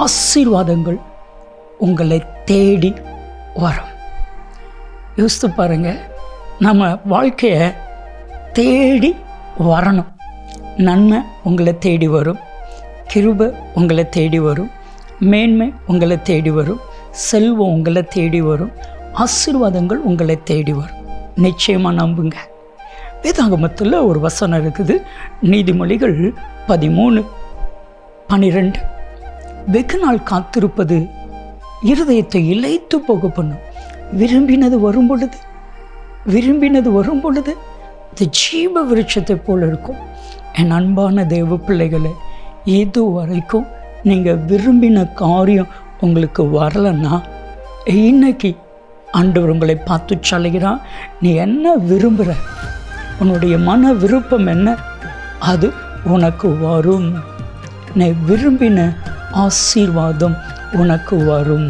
ஆசீர்வாதங்கள் உங்களை தேடி வரும். யோசித்து பாருங்க, நம்ம வாழ்க்கையை தேடி வரணும். நன்மை உங்களை தேடி வரும், கிருபை உங்களை தேடி வரும், மேன்மை உங்களை தேடி வரும், செல்வம் உங்களை தேடி வரும், ஆசீர்வாதங்கள் உங்களை தேடி வரும். நிச்சயமாக நம்புங்க. வேதாகமத்தில் ஒரு வசனம் இருக்குது, நீதிமொழிகள் 13:12. வெகு நாள் காத்திருப்பது இருதயத்தை இளைத்து போக பண்ணும். விரும்பினது வரும் பொழுது இது ஜீவ விருட்சத்தை போல் இருக்கும். என் அன்பான தேவ பிள்ளைகளை, இது வரைக்கும் நீங்கள் விரும்பின காரியம் உங்களுக்கு வரலைன்னா, இன்னைக்கு ஆண்டவர் உங்களை பார்த்து சொல்லுகிறான், நீ என்ன விரும்புகிற, உன்னுடைய மன விருப்பம் என்ன, அது உனக்கு வரும். நீ விரும்பின ஆசீர்வாதம் உனக்கு வரும்.